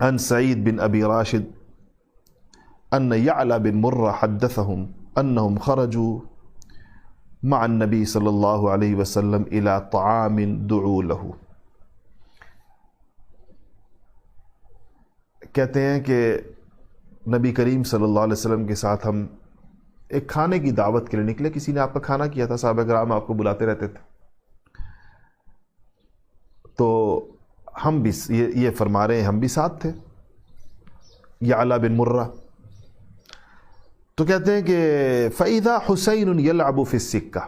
عن سعید بن ابی راشد ان یعلا بن مرہ حدثهم انہم خرجوا مع النبی صلی اللہ علیہ وسلم الى طعام دعوا له. کہتے ہیں کہ نبی کریم صلی اللہ علیہ وسلم کے ساتھ ہم ایک کھانے کی دعوت کے لیے نکلے. کسی نے آپ کا کھانا کیا تھا، صحابہ کرام آپ کو بلاتے رہتے تھے. تو ہم بھی یہ فرما رہے ہیں ہم بھی ساتھ تھے. یعلا بن مرہ تو کہتے ہیں کہ فَإِذَا حُسَيْنٌ يَلْعَبُ فِي السِّكَّةِ،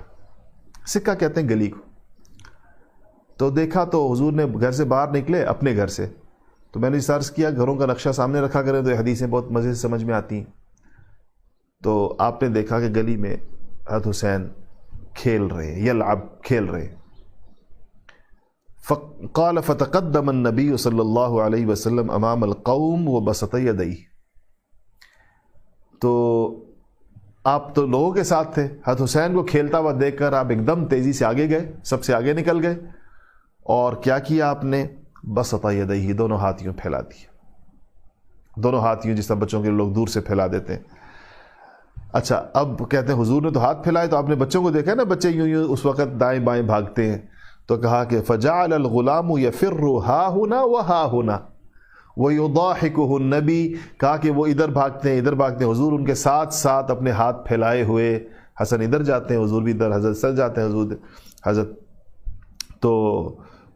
سکہ کہتے ہیں گلی کو. تو دیکھا تو حضور نے گھر سے باہر نکلے اپنے گھر سے. تو میں نے عرض کیا گھروں کا نقشہ سامنے رکھا کریں تو یہ حدیثیں بہت مزے سے سمجھ میں آتی ہیں. تو آپ نے دیکھا کہ گلی میں حضرت حسین کھیل رہے ہیں، یلعب کھیل رہے ہیں. قال فتقدم النبی صلی اللہ علیہ وسلم امام القوم وبسط یدیہ. تو آپ تو لوگوں کے ساتھ تھے، حضرت حسین کو کھیلتا ہوا دیکھ کر آپ ایک دم تیزی سے آگے گئے، سب سے آگے نکل گئے. اور کیا کیا آپ نے؟ بسط یدیہ، دونوں ہاتھ یوں پھیلا دیے. دونوں ہاتھ یوں جس طرح بچوں کے لوگ دور سے پھیلا دیتے ہیں. اچھا اب کہتے ہیں حضور نے تو ہاتھ پھیلائے تو آپ نے بچوں کو دیکھا نا، بچے یوں یوں اس وقت دائیں بائیں بھاگتے ہیں. تو کہا کہ فجعل الغلام یفر ہا ہنا و ہا ہنا ویضاحکہ النبی، کہا کہ وہ ادھر بھاگتے ہیں ادھر بھاگتے ہیں. حضور ان کے ساتھ ساتھ اپنے ہاتھ پھیلائے ہوئے، حسن ادھر جاتے ہیں حضور بھی ادھر، حضرت سر جاتے ہیں حضرت تو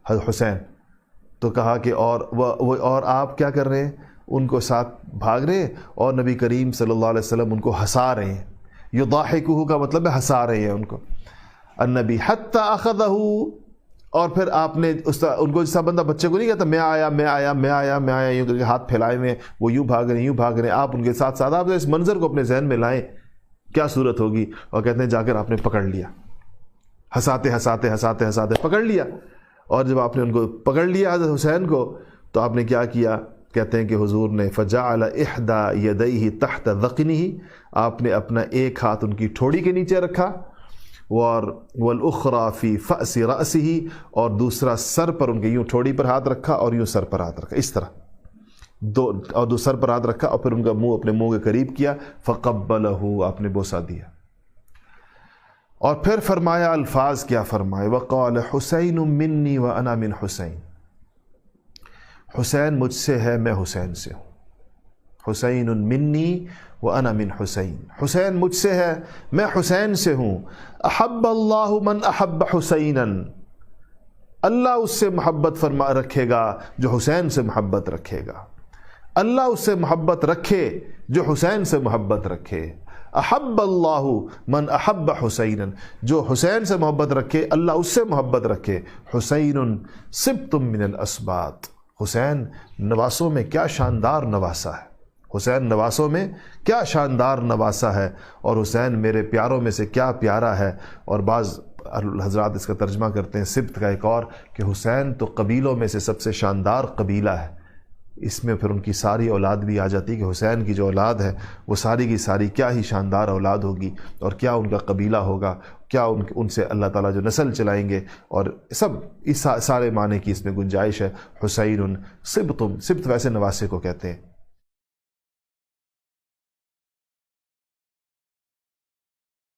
حضرت حسین. تو کہا کہ اور آپ کیا کر رہے ہیں؟ ان کو ساتھ بھاگ رہے ہیں اور نبی کریم صلی اللہ علیہ وسلم ان کو ہنسا رہے ہیں. یضاحکہ کا مطلب ہے ہنسا رہے ہیں ان کو. النبی حتی اخذہ، اور پھر آپ نے ان کو جیسا بندہ بچے کو نہیں کہتا میں آیا میں آیا میں آیا میں آیا، یوں کر کے ہاتھ پھیلائے ہوئے وہ یوں بھاگ رہے ہیں یوں بھاگ رہے ہیں. آپ ان کے ساتھ ساتھ آپ اس منظر کو اپنے ذہن میں لائیں کیا صورت ہوگی. اور کہتے ہیں جا کر آپ نے پکڑ لیا، ہنساتے ہنساتے ہنساتے ہنساتے پکڑ لیا. اور جب آپ نے ان کو پکڑ لیا حضرت حسین کو تو آپ نے کیا کیا؟ کہتے ہیں کہ حضور نے فجعل احدى یدیہ تحت ذقنہ، آپ نے اپنا ایک ہاتھ ان کی ٹھوڑی کے نیچے رکھا، والاخری فی فأس رأسہ، اور دوسرا سر پر ان کے یوں ٹھوڑی پر ہاتھ رکھا اور یوں سر پر ہاتھ رکھا، اس طرح دو سر پر ہاتھ رکھا اور پھر ان کا منہ اپنے منہ کے قریب کیا. فقبلہ، آپ نے بوسہ دیا. اور پھر فرمایا الفاظ کیا فرمائے؟ وقال حسین منی وانا من حسین، حسین مجھ سے ہے میں حسین سے ہوں. حسین منی وانا من حسین، حسین مجھ سے ہے میں حسین سے ہوں. احب اللہ من احب حسینا، اللہ اس سے محبت رکھے گا جو حسین سے محبت رکھے گا. اللہ اس سے محبت رکھے جو حسین سے محبت رکھے. احب اللہ من احب حسینا، جو حسین سے محبت رکھے اللہ اس سے محبت رکھے. حسین سبط من الاسباط، حسین نواسوں میں کیا شاندار نواسا ہے، حسین نواسوں میں کیا شاندار نواسا ہے، اور حسین میرے پیاروں میں سے کیا پیارا ہے. اور بعض حضرات اس کا ترجمہ کرتے ہیں سبط کا ایک اور کہ حسین تو قبیلوں میں سے سب سے شاندار قبیلہ ہے. اس میں پھر ان کی ساری اولاد بھی آ جاتی کہ حسین کی جو اولاد ہے وہ ساری کی ساری کیا ہی شاندار اولاد ہوگی، اور کیا ان کا قبیلہ ہوگا، کیا ان سے اللہ تعالیٰ جو نسل چلائیں گے. اور سب اس سارے معنی کی اس میں گنجائش ہے. حسین سبط، سبط ویسے نواسے کو کہتے ہیں.